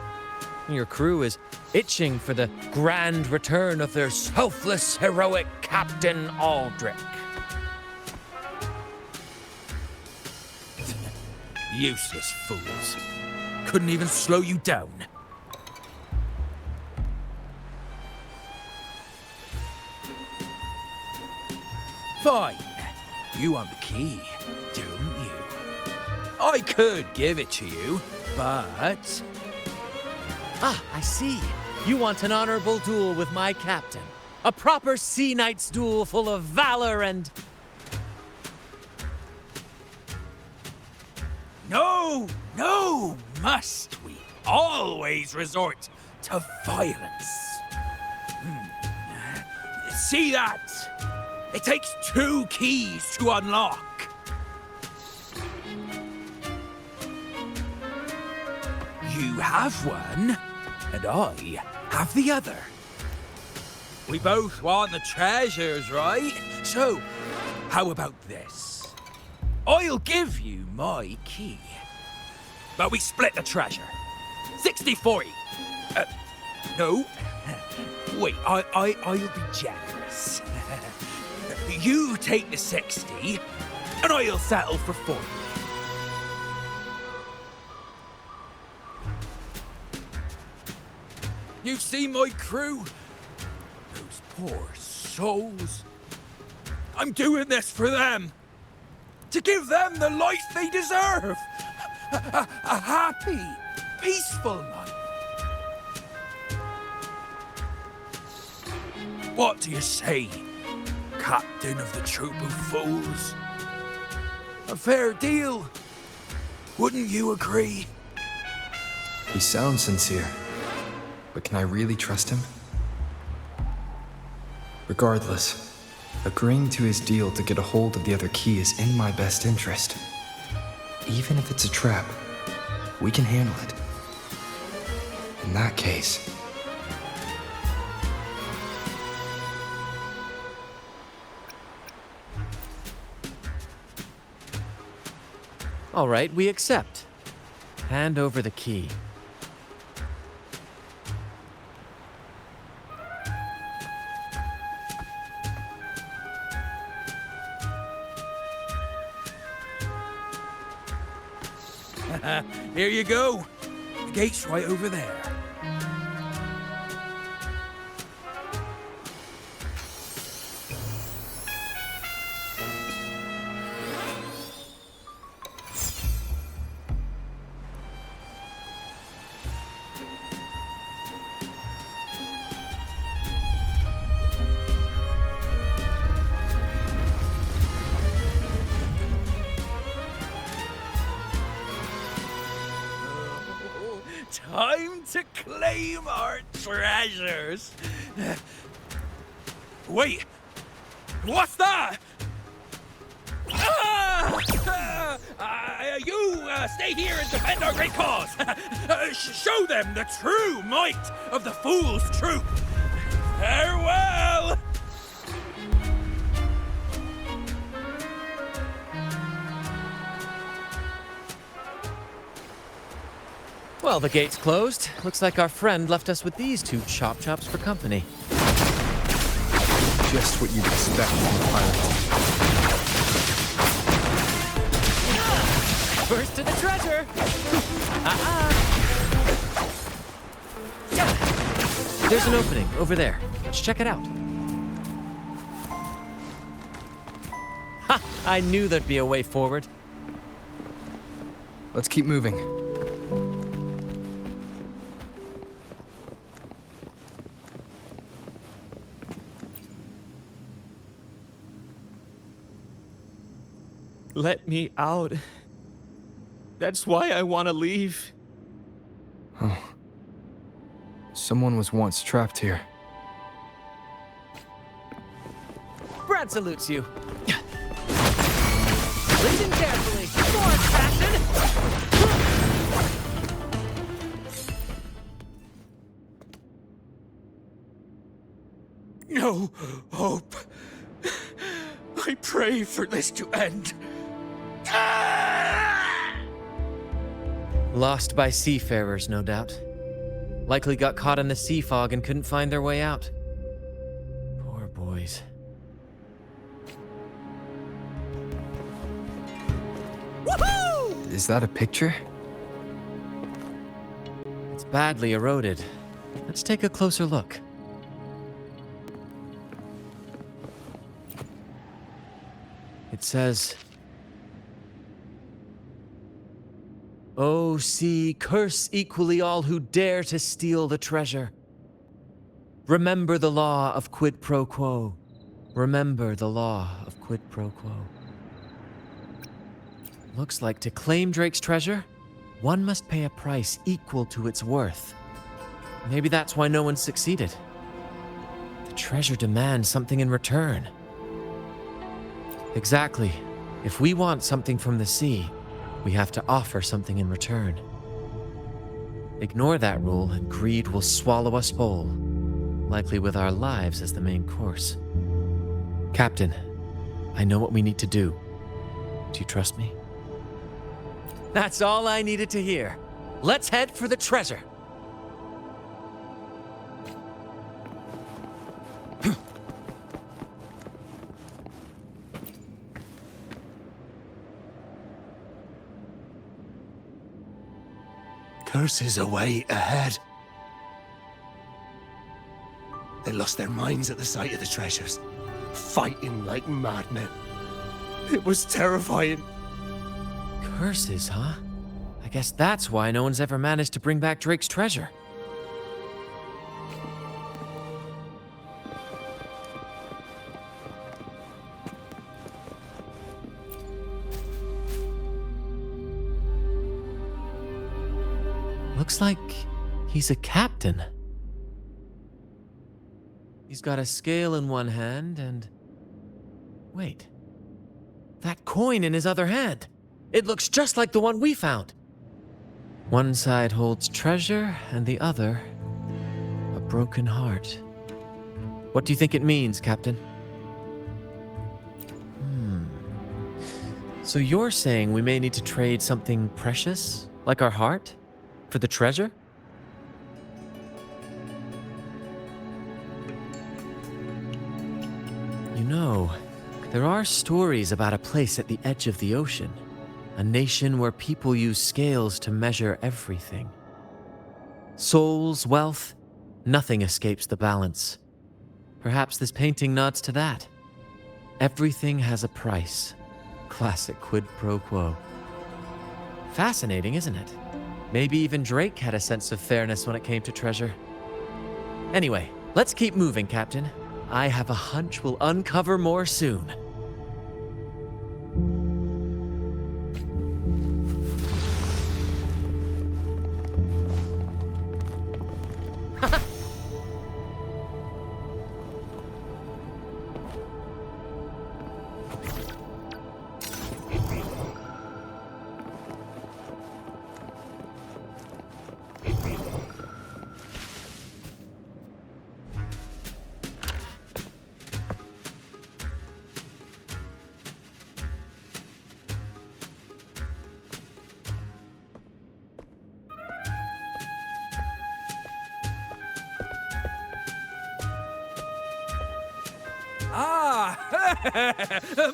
Your crew is itching for the grand return of their selfless, heroic Captain Aldric. Useless fools. Couldn't even slow you down. Fine. You want the key, don't you? I could give it to you, but... Ah, I see. You want an honorable duel with my captain. A proper Sea Knight's duel full of valor and... No, must we always resort to violence? See that? It takes 2 keys to unlock. You have one, and I have the other. We both want the treasures, right? So, how about this? I'll give you my key. But we split the treasure. 60-40. No. Wait, I'll be generous. You take the 60, and I'll settle for 40. You've seen my crew? Those poor souls. I'm doing this for them. To give them the life they deserve. A happy, peaceful life. What do you say, Captain of the Troupe of Fools? A fair deal, wouldn't you agree? He sounds sincere. But can I really trust him? Regardless, agreeing to his deal to get a hold of the other key is in my best interest. Even if it's a trap, we can handle it. In that case... All right, we accept. Hand over the key. Here you go. The gate's right over there. Time to claim our treasures. Wait, what's that? You stay here and defend our great cause. Show them the true might of the Fool's Troupe. Farewell. Well, the gate's closed. Looks like our friend left us with these 2 chop chops for company. Just what you'd expect from pirates. First to the treasure! There's an opening over there. Let's check it out. I knew there'd be a way forward. Let's keep moving. Let me out. That's why I want to leave. Oh. Someone was once trapped here. Brant salutes you. Listen carefully. More passion. No hope. I pray for this to end. Lost by seafarers, no doubt. Likely got caught in the sea fog and couldn't find their way out. Poor boys. Woohoo! Is that a picture? It's badly eroded. Let's take a closer look. It says, "O sea, curse equally all who dare to steal the treasure. Remember the law of quid pro quo. Remember the law of quid pro quo." Looks like to claim Drake's treasure, one must pay a price equal to its worth. Maybe that's why no one succeeded. The treasure demands something in return. Exactly. If we want something from the sea, we have to offer something in return. Ignore that rule and greed will swallow us whole, likely with our lives as the main course. Captain, I know what we need to do. Do you trust me? That's all I needed to hear. Let's head for the treasure. Curses away ahead. They lost their minds at the sight of the treasures, fighting like madmen. It was terrifying. Curses, huh? I guess that's why no one's ever managed to bring back Drake's treasure. Looks like he's a captain. He's got a scale in one hand and... Wait. That coin in his other hand. It looks just like the one we found. One side holds treasure and the other, a broken heart. What do you think it means, Captain? So you're saying we may need to trade something precious, like our heart, for the treasure? You know, there are stories about a place at the edge of the ocean. A nation where people use scales to measure everything. Souls, wealth, nothing escapes the balance. Perhaps this painting nods to that. Everything has a price. Classic quid pro quo. Fascinating, isn't it? Maybe even Drake had a sense of fairness when it came to treasure. Anyway, let's keep moving, Captain. I have a hunch we'll uncover more soon.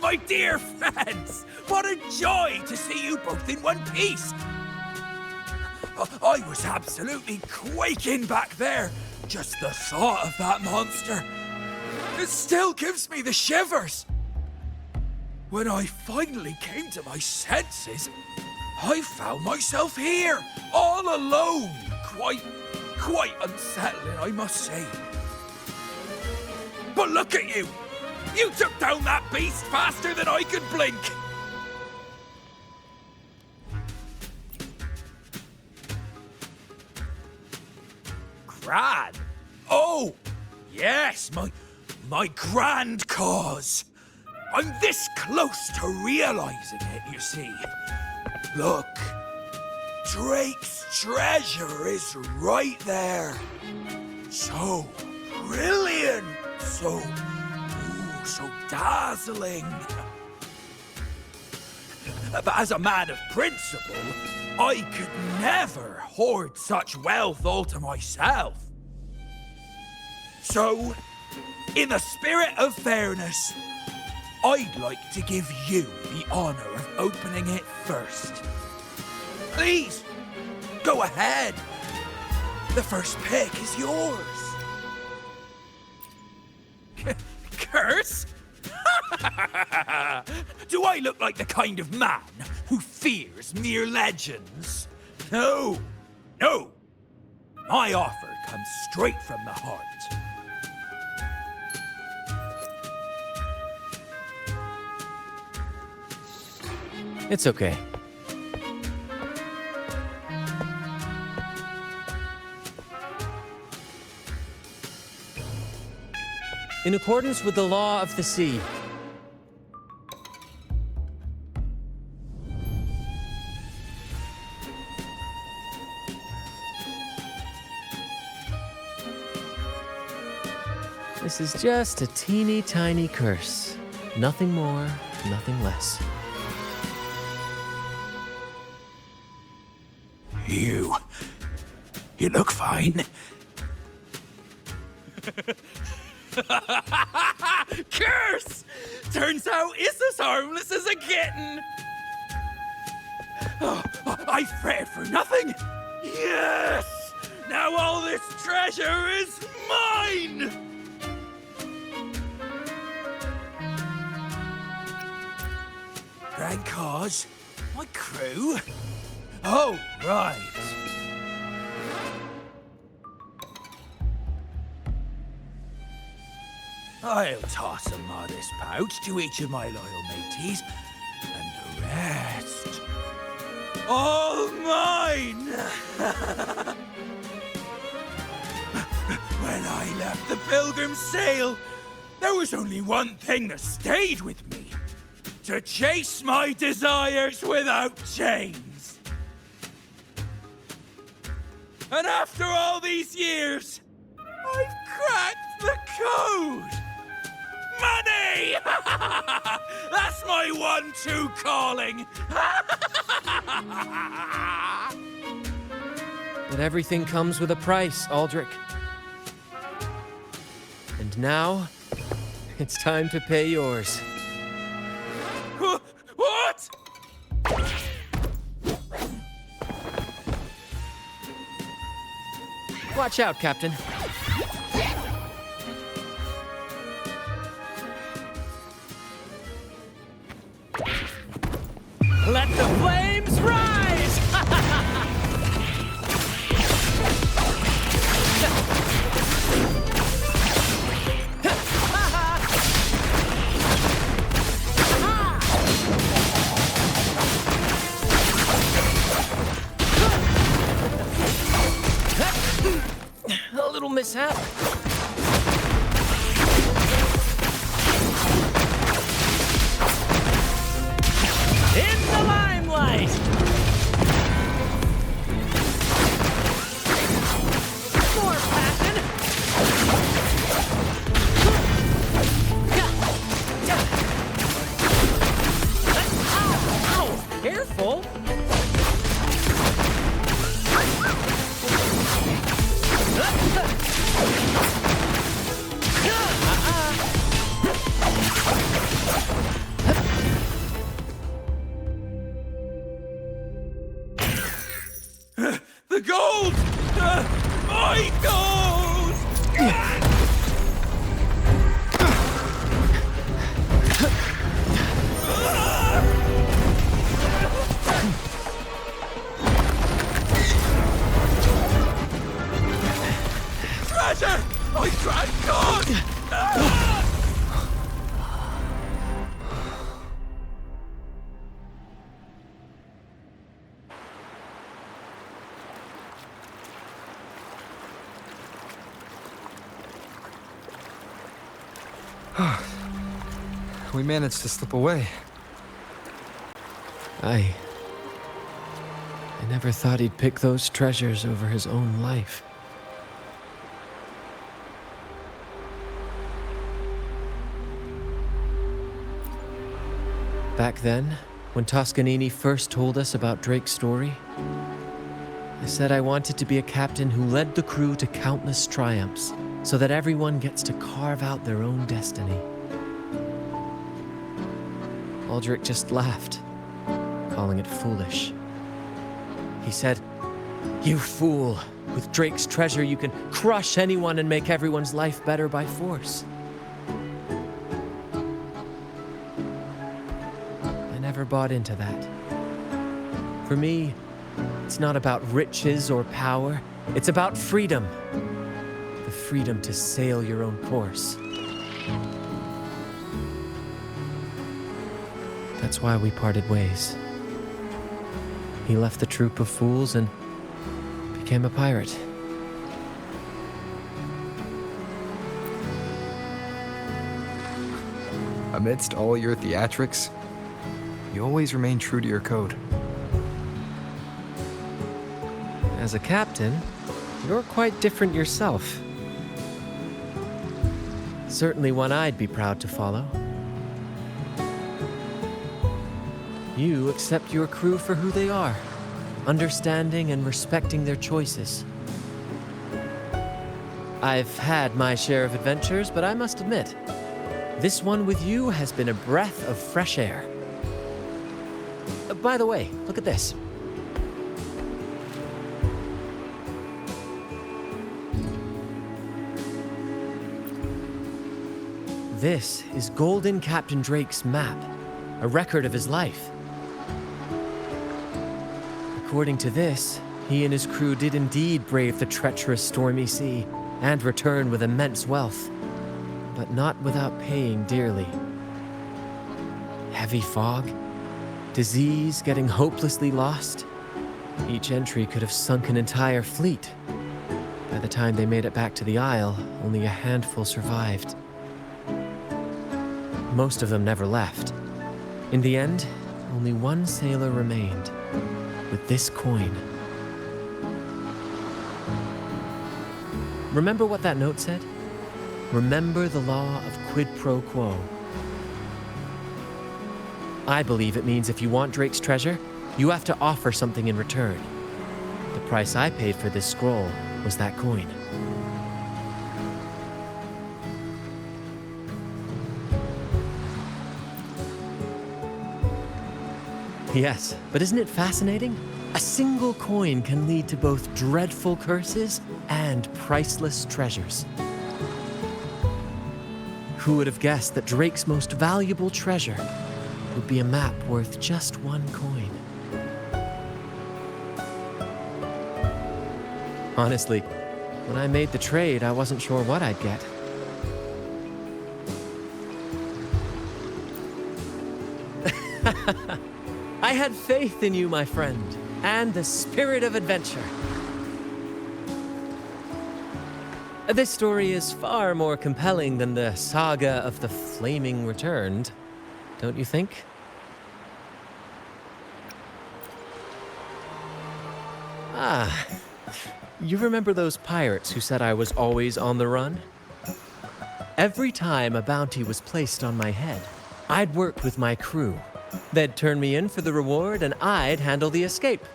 My dear friends! What a joy to see you both in one piece! I was absolutely quaking back there. Just the thought of that monster. It still gives me the shivers. when I finally came to my senses, I found myself here, all alone. Quite unsettling, I must say. But look at you! You took down that beast faster than I could blink! Gran? Oh! Yes, my grand cause. I'm this close to realizing it, you see. Look, Drake's treasure is right there. So brilliant, so dazzling. But as a man of principle, I could never hoard such wealth all to myself. So, in the spirit of fairness, I'd like to give you the honor of opening it first. Please, go ahead. The first pick is yours. Curse? Do I look like the kind of man who fears mere legends? No. My offer comes straight from the heart. It's okay. In accordance with the law of the sea, this is just a teeny tiny curse. Nothing more, nothing less. You look fine. Curse! Turns out it's as harmless as a kitten. Oh, I fretted for nothing. Yes! Now all this treasure is mine! Grand cause? My crew? Oh, right. I'll toss a modest pouch to each of my loyal mateys, and the rest, all mine! When I left the Pilgrim's Sail, there was only one thing that stayed with me: to chase my desires without chains. And after all these years, I've cracked the code! Money! That's my 1-2 calling! But everything comes with a price, Aldric. And now, it's time to pay yours. What? Watch out, Captain. Let the flames rise! A little mishap. In the limelight! More passion! Ow! Careful! treasure! I drank God! We managed to slip away. I never thought he'd pick those treasures over his own life. Back then, when Toscanini first told us about Drake's story, I said I wanted to be a captain who led the crew to countless triumphs, so that everyone gets to carve out their own destiny. Aldric just laughed, calling it foolish. He said, "You fool! With Drake's treasure, you can crush anyone and make everyone's life better by force." I never bought into that. For me, it's not about riches or power. It's about freedom. The freedom to sail your own course. That's why we parted ways. He left the Troupe of Fools and became a pirate. Amidst all your theatrics, you always remain true to your code. As a captain, you're quite different yourself. Certainly one I'd be proud to follow. You accept your crew for who they are, understanding and respecting their choices. I've had my share of adventures, but I must admit, this one with you has been a breath of fresh air. By the way, look at this. This is Golden Captain Drake's map, a record of his life. According to this, he and his crew did indeed brave the treacherous stormy sea and return with immense wealth, but not without paying dearly. Heavy fog, disease, getting hopelessly lost. Each entry could have sunk an entire fleet. By the time they made it back to the Isle, only a handful survived. Most of them never left. In the end, only one sailor remained, with this coin. Remember what that note said? Remember the law of quid pro quo. I believe it means if you want Drake's treasure, you have to offer something in return. The price I paid for this scroll was that coin. Yes, but isn't it fascinating? A single coin can lead to both dreadful curses and priceless treasures. Who would have guessed that Drake's most valuable treasure would be a map worth just one coin? Honestly, when I made the trade, I wasn't sure what I'd get. I had faith in you, my friend, and the spirit of adventure. This story is far more compelling than the saga of the Flaming Returned, don't you think? Ah, you remember those pirates who said I was always on the run? Every time a bounty was placed on my head, I'd work with my crew. They'd turn me in for the reward, and I'd handle the escape.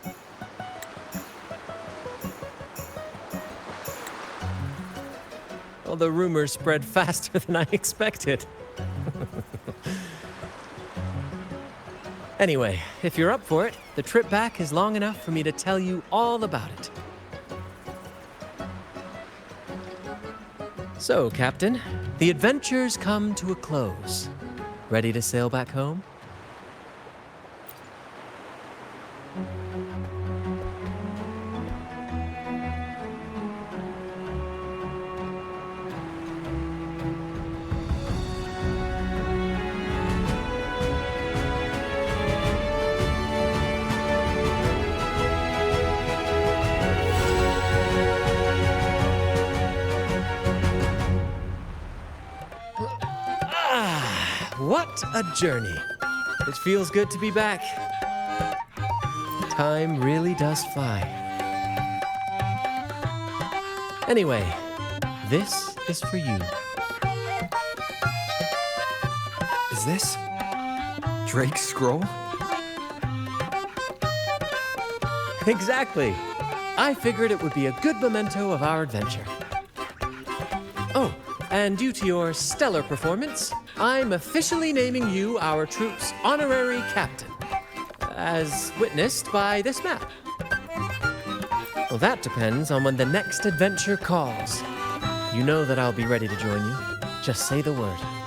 Well, the rumors spread faster than I expected. Anyway, if you're up for it, the trip back is long enough for me to tell you all about it. So, Captain, the adventures come to a close. Ready to sail back home? What a journey. It feels good to be back. Time really does fly. Anyway, this is for you. Is this Drake's scroll? Exactly. I figured it would be a good memento of our adventure. Oh, and due to your stellar performance, I'm officially naming you our troupe's honorary captain, as witnessed by this map. Well, that depends on when the next adventure calls. You know that I'll be ready to join you. Just say the word.